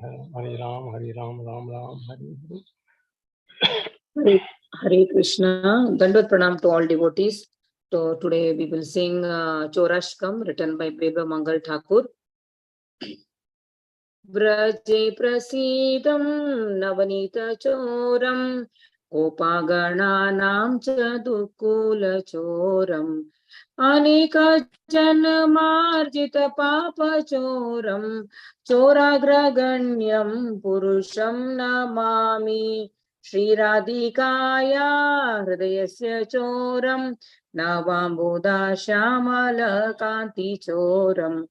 Hare Ram, Ram Ram, Hare Hare, Hare Krishna. Dandavat Pranam to all devotees. So today we will sing Chorashkam written by Beba Mangal Thakur. Vraje prasidam navanita choram gopagananam chadukula choram anika janmarjita papa choram choragraganyam purusham namami Shri Radhikaya hridayasya choram navambuda shamala kanti choram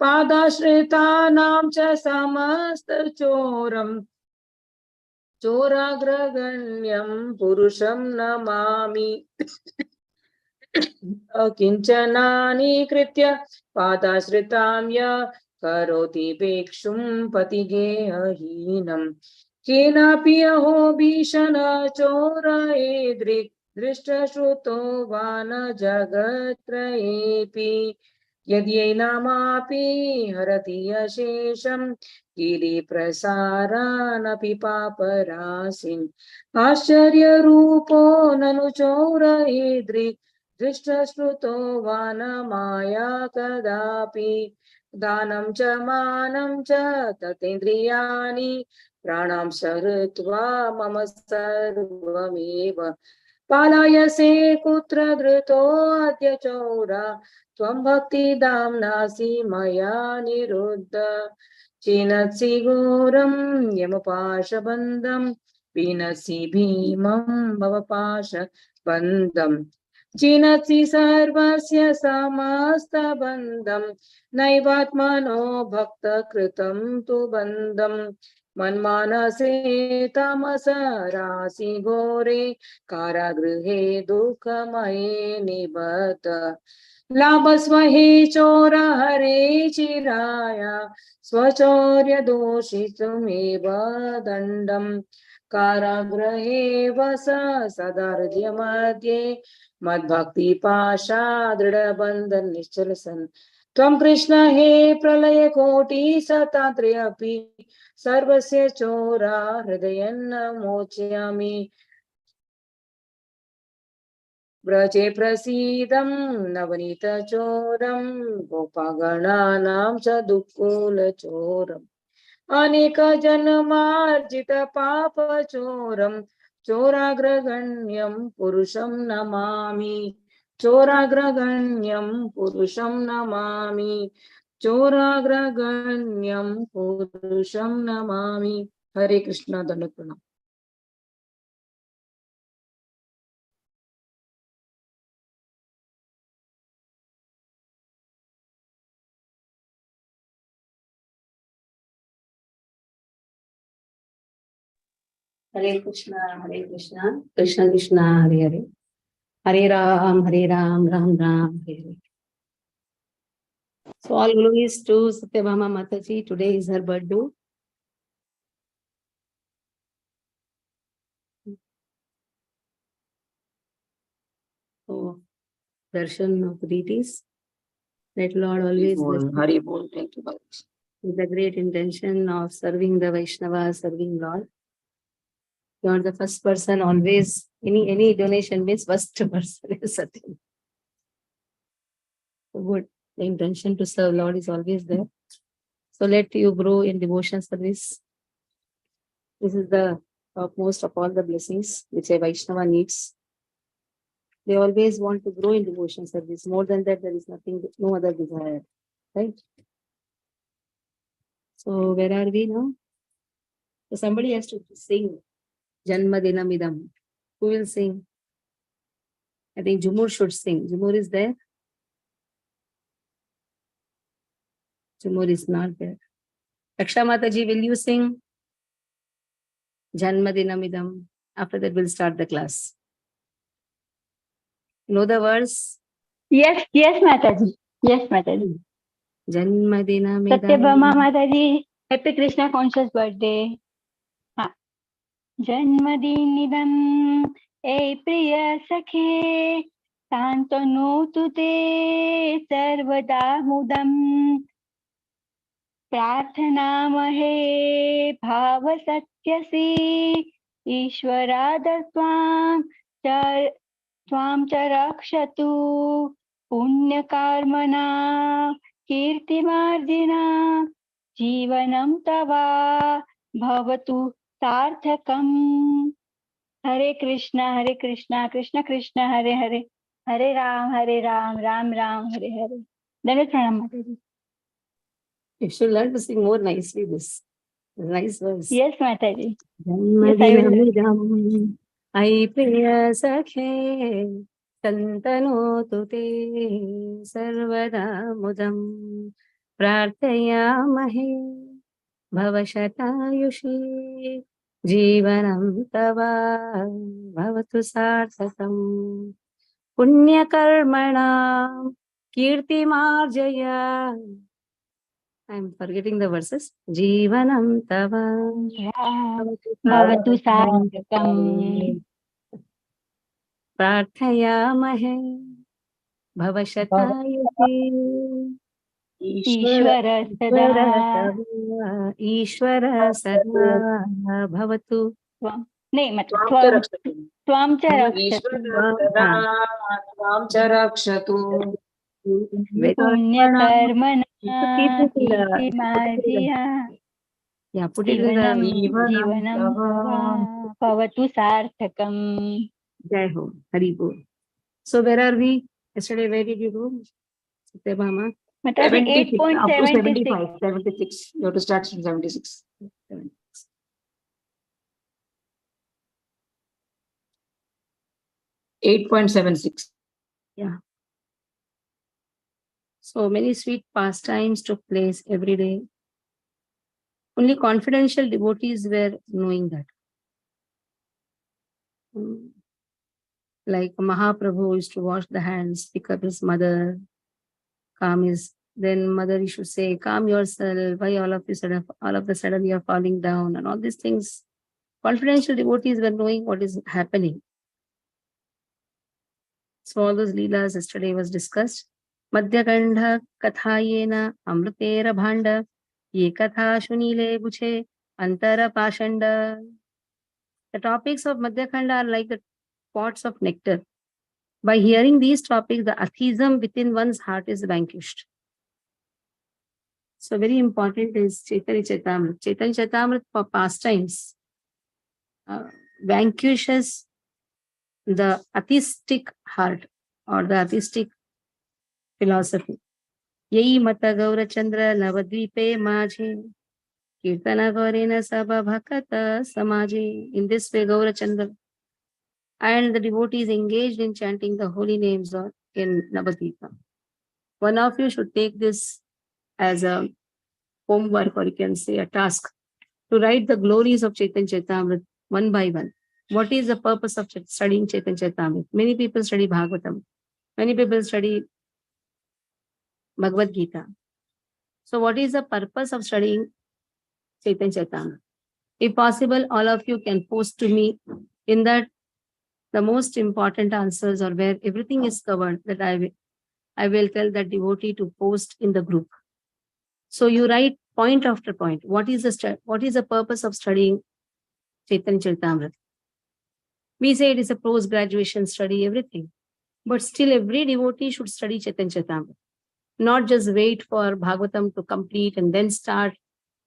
पादाश्रितानां च समस्तचोरं चोराग्रगण्यं पुरुषं नमामि अकिञ्चनानीकृत्य पादाश्रितां य करोति भिक्षुं पतिगेहहीनं केनापि अहो भीषणचोरयेदृक् दृष्टश्रुतो वा न जगत्त्रयेऽपि यद्यैनामापि हरति अशेषं गिरिप्रसारानपि पापराशिन् आश्चर्यरूपो ननु चोरयेदृक् दृष्टश्रुतो वा न माया कदापि दानं च मानं च ततेन्द्रियाणि प्राणां सहृत्वा मम सर्वमेव पालायसे कुत्र धृतोऽद्य चौरा त्वं भक्तिदाम्नासि मया निरुद्ध चिनत्सि घोरं यमपाशबन्धं पिनसि भीमं भवपाशबन्धं चिनत्सि सर्वस्य समस्तबन्धं नैवात्मनो भक्तकृतं तु बन्धं मन्मानसे तमसरासि घोरे कारागृहे दुःखमये निबत लाभस्वहे चोर हरे चिराय स्वचौर्यदोषितुमेव दण्डं कारागृहे वस सदार्ध्य मध्ये मद्भक्तिपाशा दृढबन्धनिश्चलसन् त्वं कृष्ण हे प्रलयकोटिसतात्र्यपि सर्वस्य चोरा हृदयन्न मोचयामि व्रजे प्रसीदं नवनीतचोरं गोपगणानां च दुःखूलचोरम् अनेकजन्मार्जितपापचोरं चोराग्रगण्यं पुरुषं नमामि चोराग्रगण्यं पुरुषं नमामि चोराग्रगण्यं पुरुषं नमामि हरे कृष्ण दंडवत प्रणाम Hare Krishna, Krishna Krishna, Hare Hare, Hare Ram, Ram Ram, Hare Hare. So all glories to Satyabhama Mataji. Today is her birthday. So darshan of deities. Let Lord always bless you. Hari Bol. Thank you, Bhagavat. With the great intention of serving the Vaishnava, serving Lord. You are the first person always. Any donation means first person is Satyam. So good. The intention to serve Lord is always there. So let you grow in devotion service. This is the topmost of all the blessings which a Vaishnava needs. They always want to grow in devotion service. More than that, there is nothing, no other desire. Right? So where are we now? So somebody has to sing Janmadinamidam. Who will sing? I think Jumur should sing. Jumur is there? Jumur is not there. Raksha Mataji, will you sing Janmadinamidam? After that, we'll start the class. Know the words? Yes, Mataji. Yes, Mataji. Janmadinamidam. Satyabhama Mataji. Happy Krishna conscious birthday. हाँ. जन्मदिनमिदं ए प्रिय सखे शान्तनोतु ते सर्वदा मुदम् प्रार्थनामहे भाव सत्यसि ईश्वरादत्वां च रक्षतु पुण्यकर्मणा कीर्तिमार्जिना जीवनं तव भवतु सार्थकम्। हरे कृष्णा कृष्ण कृष्ण हरे हरे, हरे राम राम राम हरे हरे। धन्यवाद प्रणाम माता जी। You should learn to sing more nicely this. Nice verse. Yes माता जी, yes I will. जन्मदिनमिदम् अयि प्रिय सखे सन्तनोतु ते सर्वदा मुदम् प्रार्थयामहे भवशतायुषी जीवनं तव भवतु सार्थकम् पुण्यकर्मणां कीर्तिमार्जय. I'm forgetting the verses. Jeevanam tava भवतु सार्थकम्। प्रार्थयामहे भवशतायुषी ईश्वर सदा ईश्वर सदा भवतु त्वां, नहीं मतलब त्वां च रक्षतु। त्वां च रक्षतु ईश्वरः सदा त्वां च रक्षतु। पुण्यकर्मणा Keep it in कीर्तिमार्जिया yeah, put it in the जीवनं तव भवतु सार्थकम्। Jai Ho, Hari Bol. So where are we? Yesterday, where did you go? Satyabhama? मतलब 76, up to 8.76 75, 76. You have to start from 76. 8.76. Yeah. So many sweet pastimes took place every day. Only confidential devotees were knowing that. Like Mahaprabhu used to wash the hands, pick up his mother, calm his. Then mother used to say, "Calm yourself. Why all of the sudden you are falling down?" And all these things. Confidential devotees were knowing what is happening. So all those leelas yesterday was discussed. Madhya Gandha Kathayena Amrutera Bhanda Ye Katha Shunile Buche Antara Pashanda. The topics of Madhya Khanda are like the pots of nectar. By hearing these topics, the atheism within one's heart is vanquished. So very important is Chaitanya Chaitamrit. Chaitanya Chaitamrit for pastimes vanquishes the atheistic heart or the atheistic philosophy. Yei mata gaura chandra navadvipe majhe kirtana gaurena sabha bhakata samaje. In this way, Gaura Chandra and the devotees engaged in chanting the holy names of in Navadvipa. One of you should take this as a homework, or you can say a task, to write the glories of Chaitanya Chaitamrit one by one. What is the purpose of studying Chaitanya Chaitamrit? Many people study Bhagavatam. Many people study Bhagavad Gita. So what is the purpose of studying Chaitanya Chaitamrit? If possible, all of you can post to me in that the most important answers, or where everything is covered, that I will tell that devotee to post in the group. So you write point after point. What is the purpose of studying Chaitanya Charitamrita? We say it is a post-graduation study, everything. But still every devotee should study Chaitanya Charitamrita. Not just wait for Bhagavatam to complete and then start.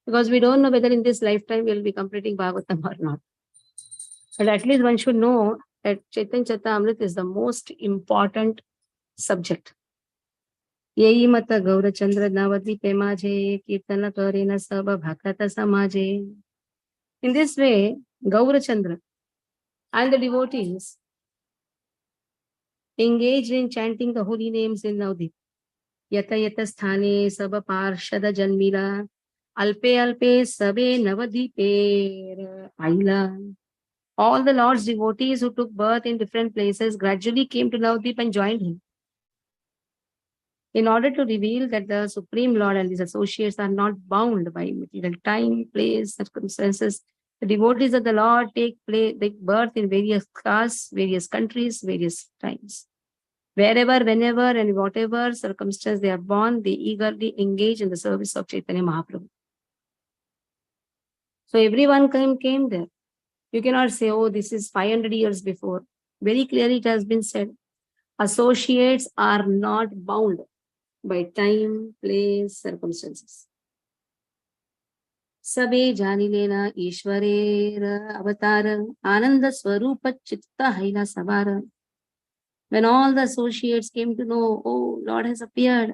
Because we don't know whether in this lifetime we will be completing Bhagavatam or not. But at least one should know that Chaitanya Charitamrita is the most important subject. Yei mata Gaura Chandra Navadvipe Majhe Kirtana Karena Sabha Bhakata Samaje. In this way, Gaura Chandra and the devotees engaged in chanting the holy names in Navadvip. Yata yata sthane sabha parshada janmila alpe alpe sabe Navadvipe aila. All the Lord's devotees who took birth in different places gradually came to Navadvip and joined him. In order to reveal that the Supreme Lord and his associates are not bound by material time, place, circumstances, the devotees of the Lord take birth in various castes, various countries, various times. Wherever, whenever, and whatever circumstance they are born, they eagerly engage in the service of Chaitanya Mahaprabhu. So everyone came there. You cannot say, oh, this is 500 years before. Very clearly it has been said, associates are not bound by time, place, circumstances. Sabe janilena Ishwarera Avatara Ananda Swarupa Chitta Haila Savara. When all the associates came to know, oh, Lord has appeared,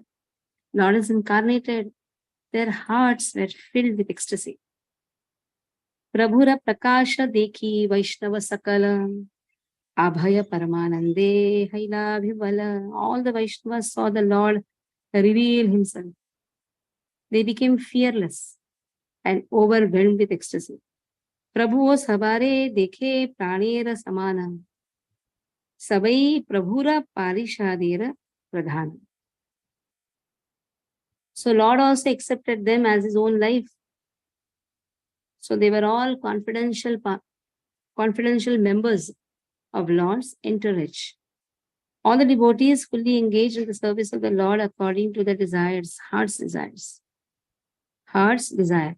Lord is incarnated, their hearts were filled with ecstasy. Prabhura Prakasha Dekhi Vaishnava Sakala Abhaya Paramanande Haila Bhivala. All the Vaishnavas saw the Lord reveal himself. They became fearless and overwhelmed with ecstasy. Prabhu sabare dekhe pranera samana. Sabai Prabhura Parishadera Pradhana. So Lord also accepted them as his own life. So they were all confidential members of Lord's entourage. All the devotees fully engaged in the service of the Lord according to their desires, heart's desires. Heart's desire.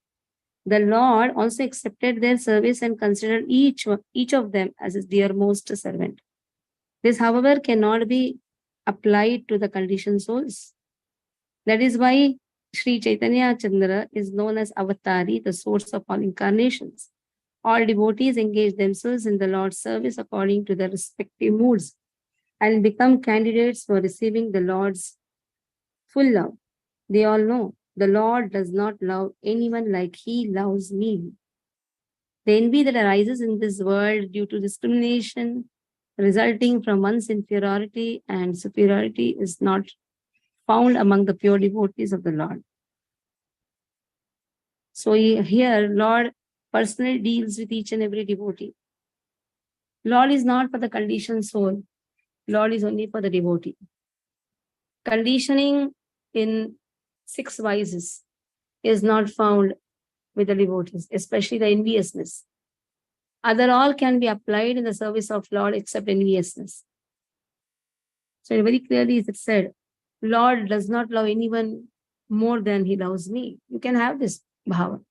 The Lord also accepted their service and considered each of them as his dearmost servant. This, however, cannot be applied to the conditioned souls. That is why Shri Chaitanya Chandra is known as Avatari, the source of all incarnations. All devotees engage themselves in the Lord's service according to their respective moods and become candidates for receiving the Lord's full love. They all know the Lord does not love anyone like he loves me. The envy that arises in this world due to discrimination resulting from one's inferiority and superiority is not found among the pure devotees of the Lord. So here, Lord personally deals with each and every devotee. Lord is not for the conditioned soul. Lord is only for the devotee. Conditioning in 6 vices is not found with the devotees, especially the enviousness. Other all can be applied in the service of Lord except enviousness. So very clearly it said, Lord does not love anyone more than he loves me. You can have this bhava.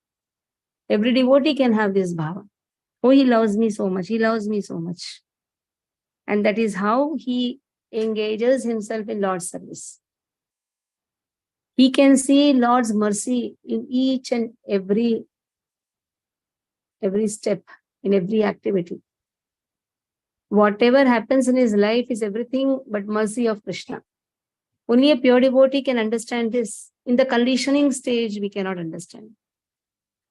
Every devotee can have this bhava. Oh, he loves me so much. He loves me so much. And that is how he engages himself in Lord's service. He can see Lord's mercy in each and every step, in every activity. Whatever happens in his life is everything but mercy of Krishna. Only a pure devotee can understand this. In the conditioning stage, we cannot understand.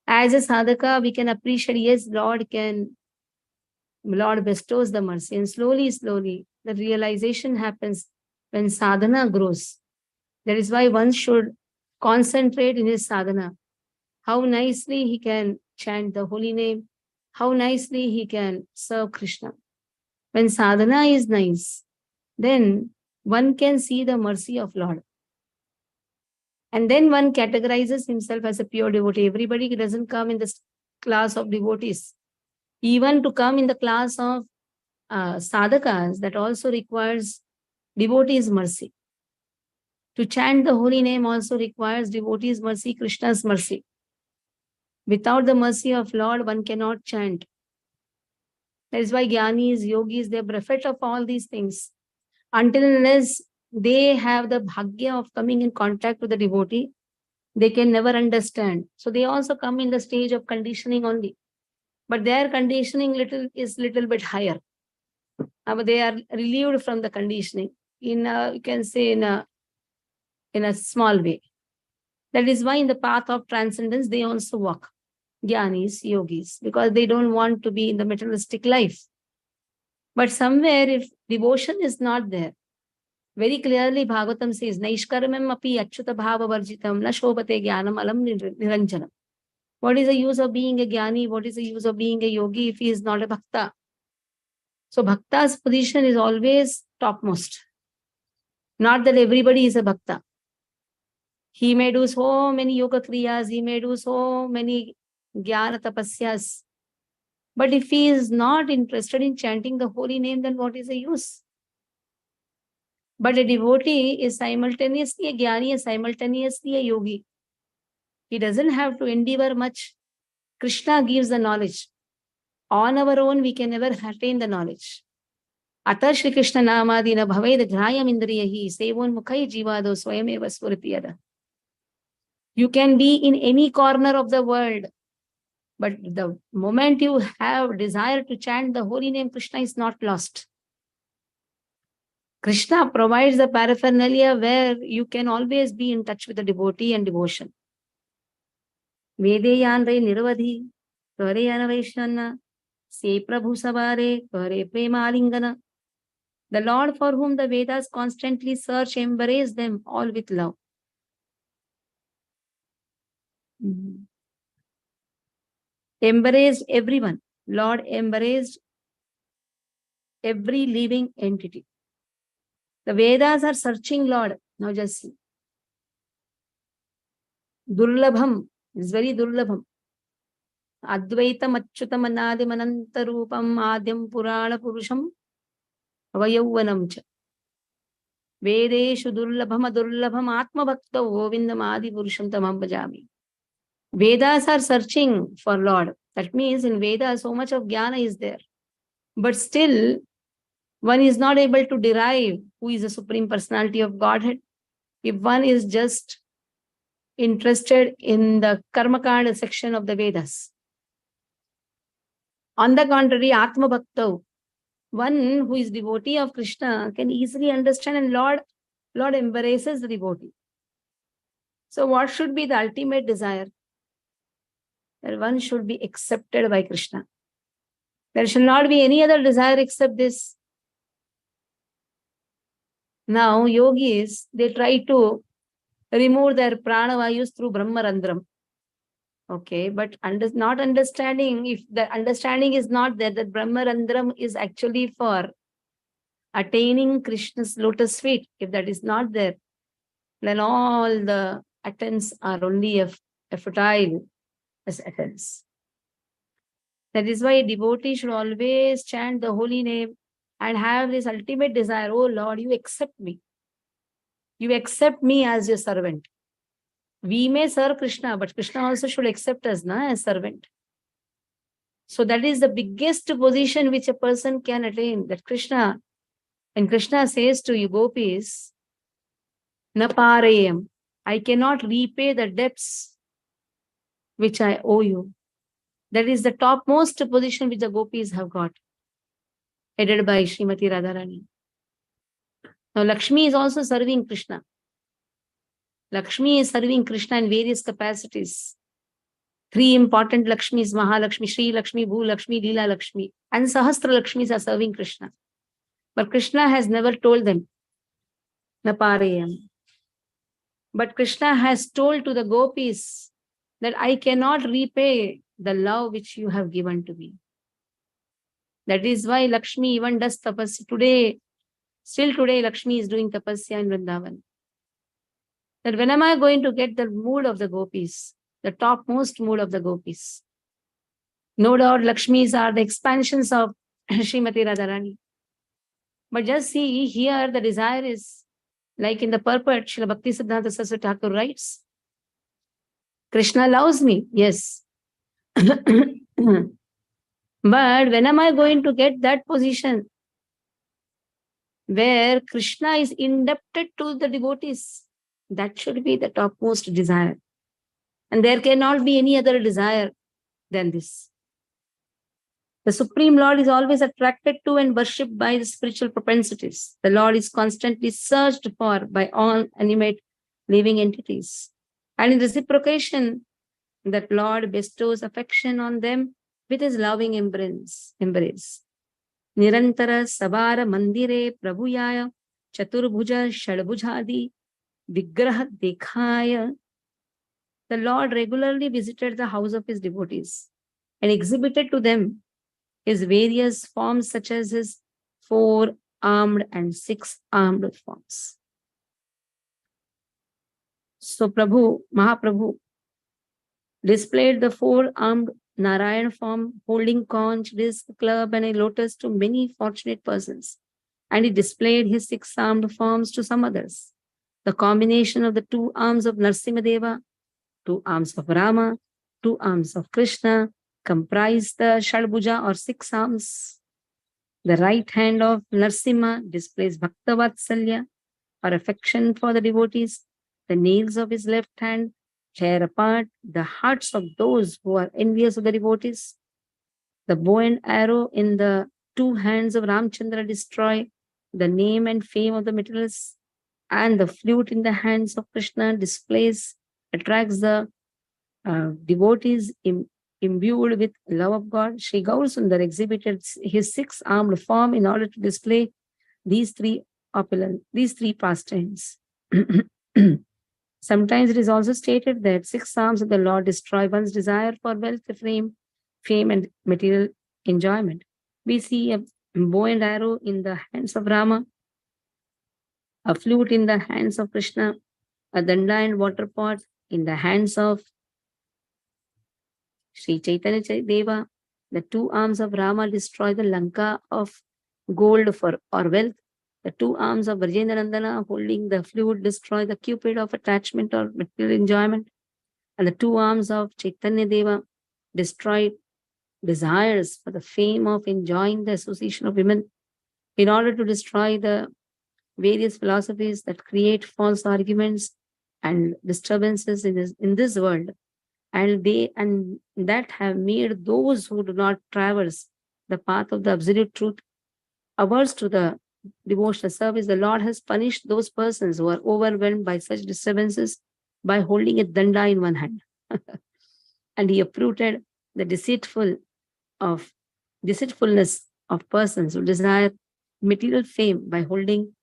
As a sadhaka, we can appreciate, yes, Lord bestows the mercy. And slowly, the realization happens when sadhana grows. That is why one should concentrate in his sadhana. How nicely he can chant the holy name. How nicely he can serve Krishna. When sadhana is nice, then one can see the mercy of Lord. And then one categorizes himself as a pure devotee. Everybody doesn't come in this class of devotees. Even to come in the class of sadhakas, that also requires devotees' mercy. To chant the holy name also requires devotees' mercy, Krishna's mercy. Without the mercy of Lord, one cannot chant. That is why jnanis, yogis, they are bereft of all these things. Until unless they have the bhagya of coming in contact with the devotee, they can never understand. So they also come in the stage of conditioning only. But their conditioning is little bit higher. They are relieved from the conditioning in you can say in a small way. That is why in the path of transcendence, they also walk. Jnanis, yogis, because they don't want to be in the materialistic life. But somewhere, if devotion is not there, very clearly Bhagavatam says, Naishkarmam api achyuta bhava varjitam na shobhate jnanam alam niranjanam. What is the use of being a jnani? What is the use of being a yogi if he is not a bhakta? So bhakta's position is always topmost. Not that everybody is a bhakta. He may do so many yoga kriyas, he may do so many jnana tapasyas. But if he is not interested in chanting the holy name, then what is the use? But a devotee is simultaneously a jnani and simultaneously a yogi. He doesn't have to endeavor much Krishna gives the knowledge. On our own, we can never attain the knowledge. Ata Shri Krishna Namadina Bhaved Grayam Indriyahi Sevon Mukhai Jivado Swayameva Sfuritiyada. You can be in any corner of the world, but the moment you have desire to chant the holy name, Krishna is not lost. Krishna provides the paraphernalia where you can always be in touch with the devotee and devotion. Vedeyan re nirvadhi, kare anavaishnana, se prabhu savare, kare prema alingana. The Lord for whom the Vedas constantly search, embrace them all with love. Embraced everyone. Lord embraced every living entity. The Vedas are searching Lord. Now just see. Durlabham is very durlabham. Advaitam achyutam anadim anantarupam adyam purana purusham avayauvanam cha. Vedeshu durlabham adurlabham atma bhakta govindam adi purusham tamam bhajami. Vedas are searching for Lord. That means in Vedas so much of jnana is there. But still, one is not able to derive who is the Supreme Personality of Godhead. If one is just interested in the Karmakanda section of the Vedas. On the contrary, Atma Bhakta, one who is devotee of Krishna can easily understand, and Lord embraces the devotee. So what should be the ultimate desire? That one should be accepted by Krishna. There shall not be any other desire except this. Now, yogis, they try to remove their pranavayus through Brahmarandram. Okay, but not understanding, if the understanding is not there, that Brahmarandram is actually for attaining Krishna's lotus feet. If that is not there, then all the attempts are only a futile as attempts. That is why a devotee should always chant the holy name and have this ultimate desire. Oh Lord, you accept me. You accept me as your servant. We may serve Krishna, but Krishna also should accept us as servant. So that is the biggest position which a person can attain. That Krishna, and Krishna says to you, gopis, na parayam, I cannot repay the debts which I owe you. That is the topmost position which the gopis have got, headed by Srimati Radharani. Now Lakshmi is also serving Krishna. Lakshmi is serving Krishna in various capacities. Three important Lakshmis, Mahalakshmi, Shri Lakshmi, Bhu Lakshmi, Leela Lakshmi, and Sahasra Lakshmis are serving Krishna. But Krishna has never told them, Naparayam. But Krishna has told to the gopis that I cannot repay the love which you have given to me. That is why Lakshmi even does tapasya. Today, still today, Lakshmi is doing tapasya in Vrindavan. That when am I going to get the mood of the gopis, the topmost mood of the gopis? No doubt Lakshmis are the expansions of Srimati Radharani. But just see, here the desire is, like in the purport, Srila Bhakti Siddhanta Saraswati Thakur writes, Krishna loves me, yes. But when am I going to get that position where Krishna is indebted to the devotees? That should be the topmost desire. And there cannot be any other desire than this. The Supreme Lord is always attracted to and worshipped by the spiritual propensities. The Lord is constantly searched for by all animate living entities. And in reciprocation, that Lord bestows affection on them with his loving embrace. Nirantara Sabara Mandire Prabhuyaya Chaturbhuja Shadbhujadi Vigraha Dekhaya. The Lord regularly visited the house of his devotees and exhibited to them his various forms, such as his 4-armed and 6-armed forms. So Mahaprabhu displayed the 4-armed Narayan form, holding conch, disc, club, and a lotus to many fortunate persons. And he displayed his 6-armed forms to some others. The combination of the 2 arms of Narsimha Deva, 2 arms of Rama, 2 arms of Krishna, comprise the Shadbhuja or 6 arms. The right hand of Narsimha displays Bhakta Vatsalya or affection for the devotees. The nails of his left hand tear apart the hearts of those who are envious of the devotees. The bow and arrow in the 2 hands of Ramchandra destroy the name and fame of the materialists. And the flute in the hands of Krishna attracts the devotees imbued with love of God. Shri Gaur Sundar exhibited his 6-armed form in order to display these three pastimes. Sometimes it is also stated that 6 arms of the Lord destroy one's desire for wealth, fame, and material enjoyment. We see a bow and arrow in the hands of Rama, a flute in the hands of Krishna, a danda and water pot in the hands of Shri Chaitanya Deva. The 2 arms of Rama destroy the Lanka of gold or wealth. The 2 arms of Brajendrandana holding the flute destroy the cupid of attachment or material enjoyment. And the 2 arms of Chaitanya Deva destroy desires for the fame of enjoying the association of women, in order to destroy the various philosophies that create false arguments and disturbances in this world, and that have made those who do not traverse the path of the absolute truth averse to the devotional service. The Lord has punished those persons who are overwhelmed by such disturbances by holding a danda in one hand. And he uprooted the deceitfulness of persons who desire material fame by holding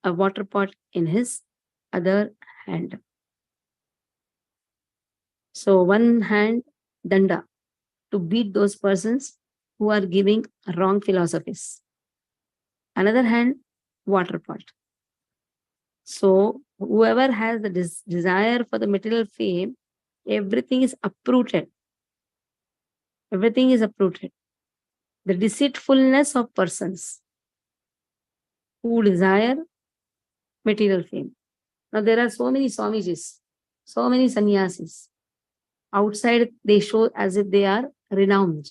a water pot in his other hand. So one hand, danda, to beat those persons who are giving wrong philosophies. Another hand, water pot. So whoever has the desire for the material fame, everything is uprooted. Everything is uprooted. The deceitfulness of persons who desire material fame. Now there are so many Swamijis, so many sannyasis. Outside they show as if they are renowned.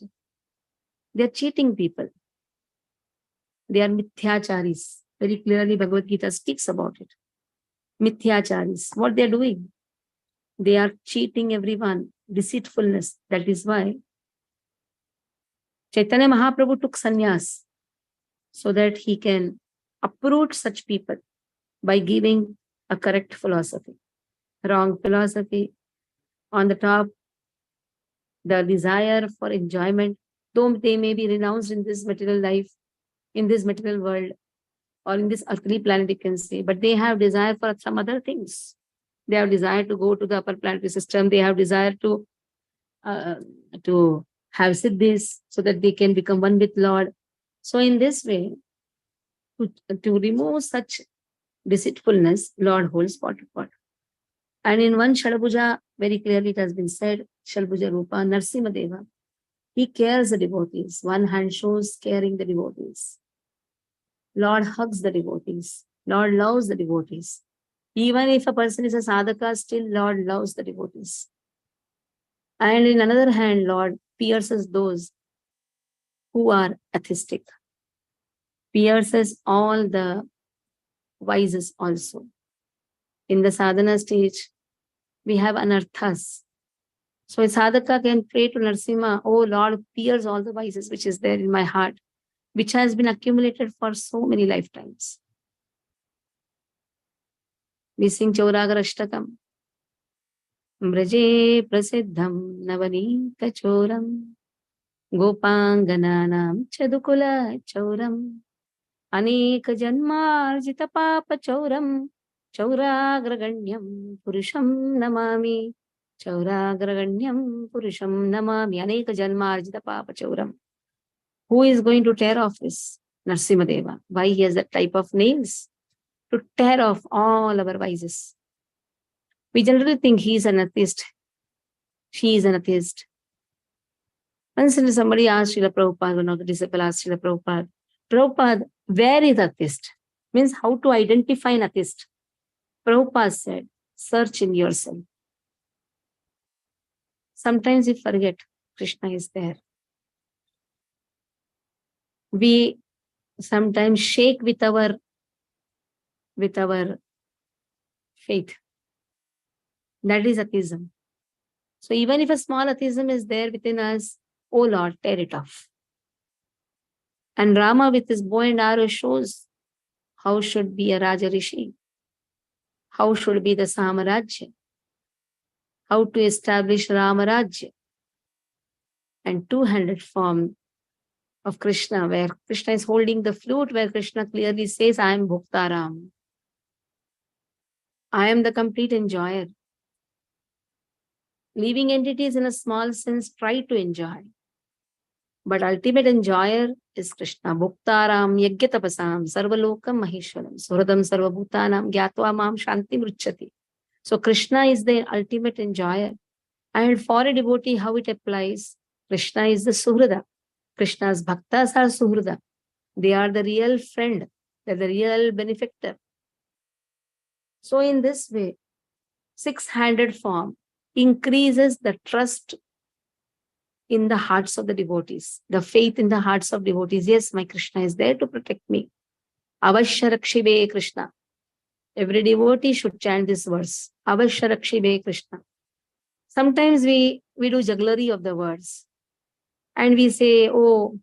They are cheating people. They are mithyacharis. Very clearly Bhagavad Gita speaks about it. Mithyacharis. What they are doing? They are cheating everyone. Deceitfulness. That is why Chaitanya Mahaprabhu took sannyas, so that he can uproot such people by giving a correct philosophy. Wrong philosophy. On the top, the desire for enjoyment, though they may be renounced in this material life, in this material world, or in this earthly planet, you can say, but they have desire for some other things. They have desire to go to the upper planetary system. They have desire to have siddhis, so that they can become one with Lord. So in this way, to remove such deceitfulness, Lord holds water pot. And in one Shadbhuja, very clearly it has been said, Shadbhuja Rupa, Narsimha Deva, he cares the devotees. One hand shows caring the devotees. Lord hugs the devotees. Lord loves the devotees. Even if a person is a sadhaka, still Lord loves the devotees. And in another hand, Lord pierces those who are atheistic. Pierces all the vices also. In the sadhana stage, we have anarthas. So a sadhaka can pray to Narsimha, oh Lord, pierce all the vices which is there in my heart, which has been accumulated for so many lifetimes. We sing Chauragarashtakam. Mraje prasiddham navanika choram gopangananam chadukula choram aneka janmarjita papa choram chauragraganyam purusham namami chauragraganyam purusham namami aneka janmarjita papa choram. Who is going to tear off this? Narsimha Deva. Why he has that type of nails? To tear off all our vices. We generally think he is an atheist. She is an atheist. Once somebody asked Srila Prabhupada, one of the disciples asked Srila Prabhupada, Prabhupada, where is atheist? Means how to identify an atheist. Prabhupada said, search in yourself. Sometimes we forget Krishna is there. We sometimes shake with our faith. That is atheism. So even if a small atheism is there within us, oh Lord, tear it off. And Rama with his bow and arrow shows how should be a Raja Rishi, how should be the Samarajya, how to establish Ramarajya. And two-handed form of Krishna, where Krishna is holding the flute, where Krishna clearly says, I am Bhuktaram. I am the complete enjoyer. Living entities in a small sense try to enjoy. But ultimate enjoyer is Krishna. Bhuktaram yagyatapasam sarvalokam maheshwaram suhradam sarvabhutanam gyatva mam shanti mruchati. So Krishna is the ultimate enjoyer. And for a devotee, how it applies? Krishna is the Suhrada. Krishna's bhaktas are Suhrada. They are the real friend. They're the real benefactor. So in this way, six-handed form increases the trust in the hearts of the devotees, the faith in the hearts of devotees. Yes, my Krishna is there to protect me. Avashya Rakshibe Krishna. Every devotee should chant this verse. Avashya Rakshibe Krishna. Sometimes we do jugglery of the words. And we say, oh,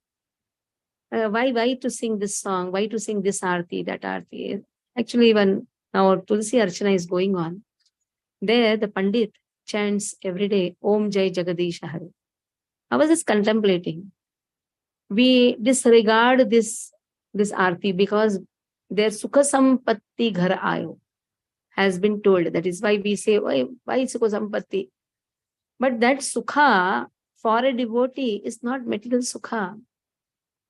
why to sing this song? Why to sing this arti, that arti? Actually, even now Tulsi Archana is going on. There, the Pandit chants every day, Om Jai Jagadish Hare. I was just contemplating. We disregard this arti because their Sukha Sampatti Ghar Ayo has been told. That is why we say, why Sukha Sampatti? But that Sukha for a devotee is not material Sukha.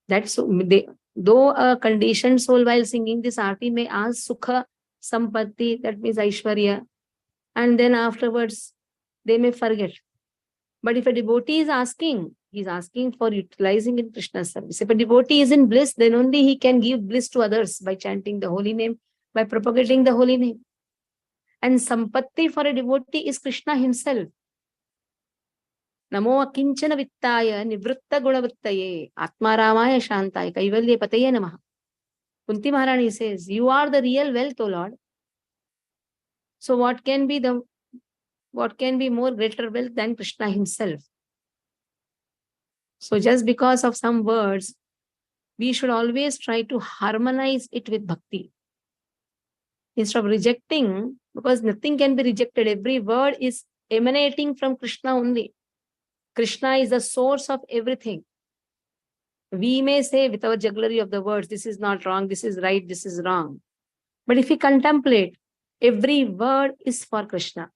Though a conditioned soul while singing this arti may ask Sukha Sampatti, that means Aishwarya, and then afterwards they may forget. But if a devotee is asking, he's asking for utilizing in Krishna's service. If a devotee is in bliss, then only he can give bliss to others by chanting the holy name, by propagating the holy name. And Sampatti for a devotee is Krishna himself. Namo akinchana vittaya nivritta gunavrittaye atmaramaya shantaya kaivalye pataye namaha. Kunti Maharani says, you are the real wealth, O Lord. So what can be more greater wealth than Krishna himself? So just because of some words, we should always try to harmonize it with bhakti. Instead of rejecting, because nothing can be rejected. Every word is emanating from Krishna only. Krishna is the source of everything. We may say with our jugglery of the words, this is not wrong, this is right, this is wrong. But if we contemplate, every word is for Krishna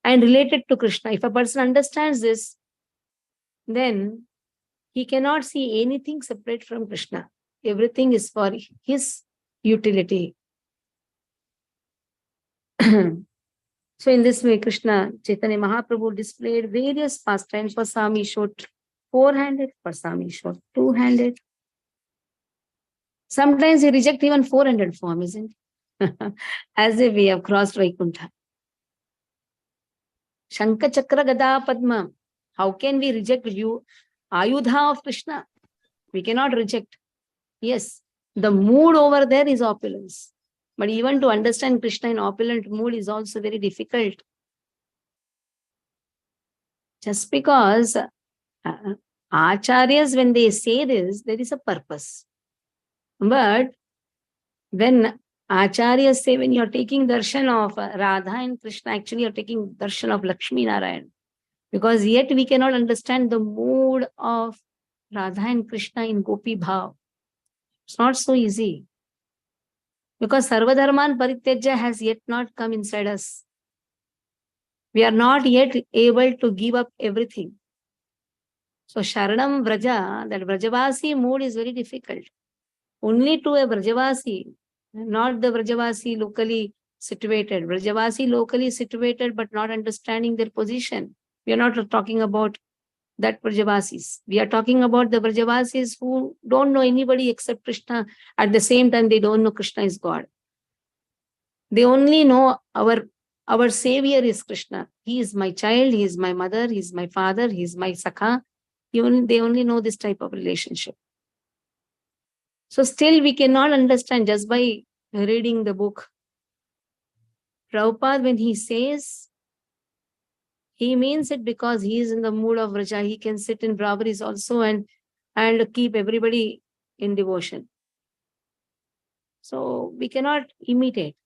and related to Krishna. If a person understands this, then he cannot see anything separate from Krishna. Everything is for his utility. So in this way, Krishna, Chaitanya Mahaprabhu displayed various pastimes. For some he showed four-handed, for some he showed two-handed. Sometimes he rejects even four-handed form, isn't it? As if we have crossed Vaikuntha. Shankha Chakra Gada Padma. How can we reject you? Ayudha of Krishna. We cannot reject. Yes, the mood over there is opulence. But even to understand Krishna in opulent mood is also very difficult. Just because Acharyas, when they say this, there is a purpose. But when Acharyas say, when you're taking darshan of Radha and Krishna, actually you're taking darshan of Lakshmi Narayan. Because yet we cannot understand the mood of Radha and Krishna in Gopi Bhav. It's not so easy. Because Sarvadharman Parityajya has yet not come inside us. We are not yet able to give up everything. So Sharanam Vraja, that Vrajavasi mood is very difficult. Only to a Vrajavasi, not the Vrajavasi locally situated. Vrajavasi locally situated but not understanding their position. We are not talking about that Vrajavasis. We are talking about the Vrajavasis who don't know anybody except Krishna. At the same time, they don't know Krishna is God. They only know our Our savior is Krishna. He is my child, he is my mother, he is my father, he is my sakha. They only know this type of relationship. So still we cannot understand just by reading the book. Prabhupada, when he says, he means it because he is in the mood of Raja. He can sit in Brahmaris also and keep everybody in devotion. So we cannot imitate.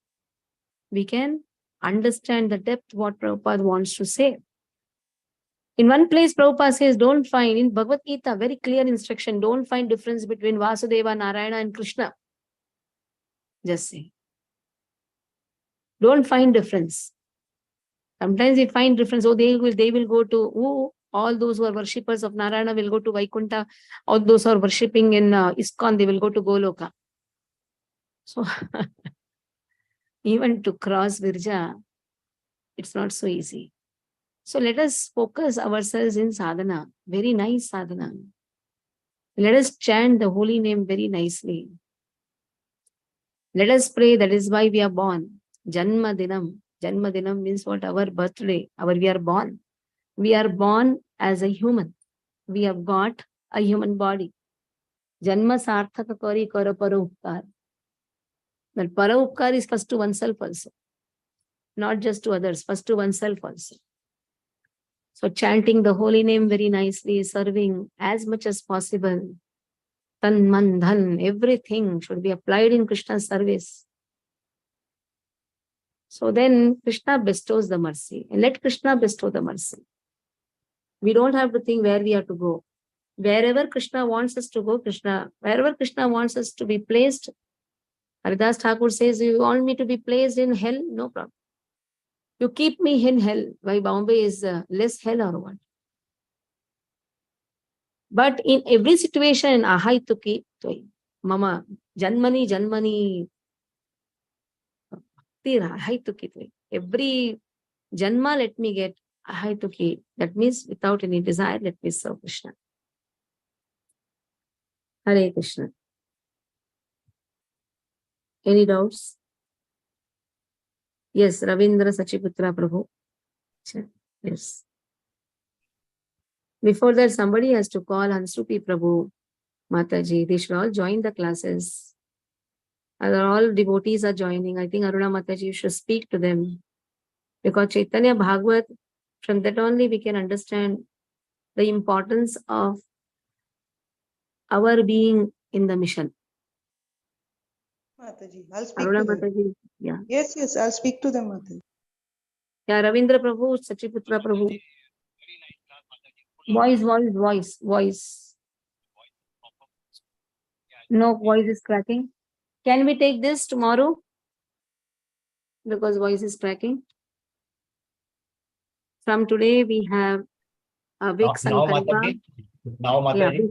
We can understand the depth what Prabhupada wants to say. In one place, Prabhupada says, don't find, in Bhagavad Gita, very clear instruction, don't find difference between Vasudeva, Narayana and Krishna. Just say. Don't find difference. Sometimes we find difference. Oh, they will go to, all those who are worshippers of Narayana will go to Vaikuntha. All those who are worshipping in ISKCON, they will go to Goloka. So, even to cross Virja, it's not so easy. So let us focus ourselves in sadhana. Very nice sadhana. Let us chant the holy name very nicely. Let us pray. That is why we are born. Janma dinam. Janma dinam means what? Our birthday. We are born. We are born as a human. We have got a human body. Janma sarthaka kari kara para uppkar. That para uppkar is first to oneself also. Not just to others, first to oneself also. So chanting the holy name very nicely, serving as much as possible. Tan, man, dhan, everything should be applied in Krishna's service. So then Krishna bestows the mercy. And let Krishna bestow the mercy. We don't have to think where we have to go. Wherever Krishna wants us to go, wherever Krishna wants us to be placed, Haridas Thakur says, you want me to be placed in hell? No problem. You keep me in hell. Why Bombay is less hell or what? But in every situation, ahai tuki toy. Mama, janmani, tira, ahai tuki toy. Every janma let me get ahai tuki. That means without any desire, let me serve Krishna. Hare Krishna. Any doubts? Yes, Ravindra Sachiputra Prabhu. Yes. Before that, somebody has to call Hansupi Prabhu, Mataji. They should all join the classes. And all devotees are joining. I think Aruna Mataji, you should speak to them. Because Chaitanya Bhagavat, from that only we can understand the importance of our being in the mission. Mataji, I'll speak Aruna to them. Mataji, yeah. Yes, I'll speak to them, Mataji. Yeah, Ravindra Prabhu, Sachiputra Prabhu. Voice. No, voice is cracking. Can we take this tomorrow? Because voice is cracking. From today, we have a big Sankalpa. Now, Mataji. Yeah,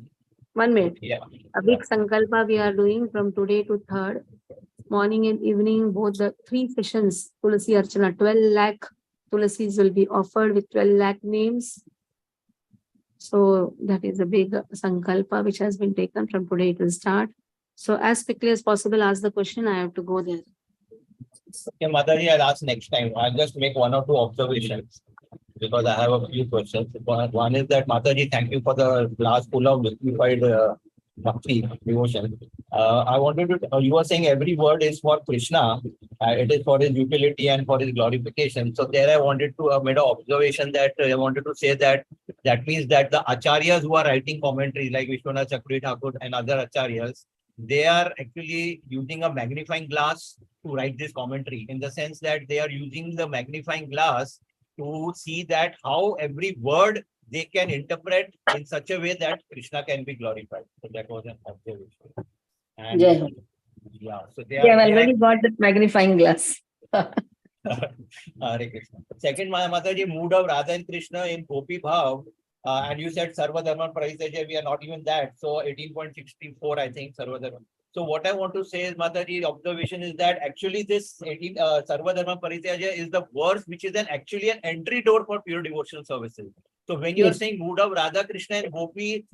1 minute. Yeah. A big Sankalpa we are doing from today to 3rd. Morning and evening, both the 3 sessions, Tulasi Archana, 12 lakh Tulasis will be offered with 12 lakh names. So that is a big Sankalpa which has been taken. From today it will start. So as quickly as possible, ask the question. I have to go there. Okay, Mataji, I'll ask next time. I'll just make 1 or 2 observations because I have a few questions. One is that, Mataji, thank you for the class full of liquefied bhakti, devotion. I wanted to, you were saying every word is for Krishna. It is for his utility and for his glorification. So there I wanted to make an observation that I wanted to say that means that the acharyas who are writing commentaries like Vishwanath Chakravarti Thakur and other acharyas, they are actually using a magnifying glass to write this commentary, in the sense that they are using the magnifying glass to see that how every word they can interpret in such a way that Krishna can be glorified. So that was an observation. And yeah, so they have already got that magnifying glass. Hare Krishna. Second, Mataji, mood of Radha and Krishna in Gopi Bhav. And you said Sarva Dharma Parisaja, we are not even that. So 18.64, I think, Sarva Dharma. So what I want to say is, Mataji, observation is that actually this Sarva Dharma Parisaja is the verse which is actually an entry door for pure devotional services. So when you are Yes. saying mood of Radha, Krishna and Gopi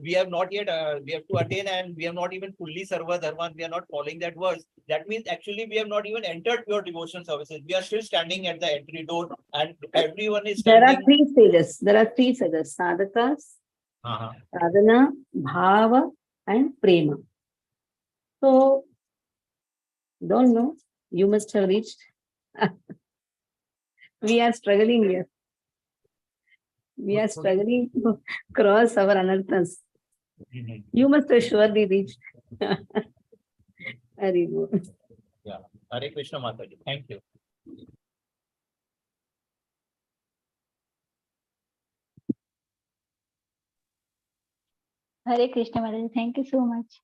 we have not yet, we have to attain and we have not even fully sarva dharman, we are not following that verse. That means actually we have not even entered pure devotion services. We are still standing at the entry door and everyone is There are standing. three stages. There are three stages: sadhakas, Uh-huh. sadhana, bhava, and prema. So, don't know. You must have reached. We are struggling here. We are struggling to cross our anarthas. Mhm. You must have surely reached. Very good. Yeah. Hare Krishna Mataji. Thank you. Hare Krishna Mataji. Thank you so much.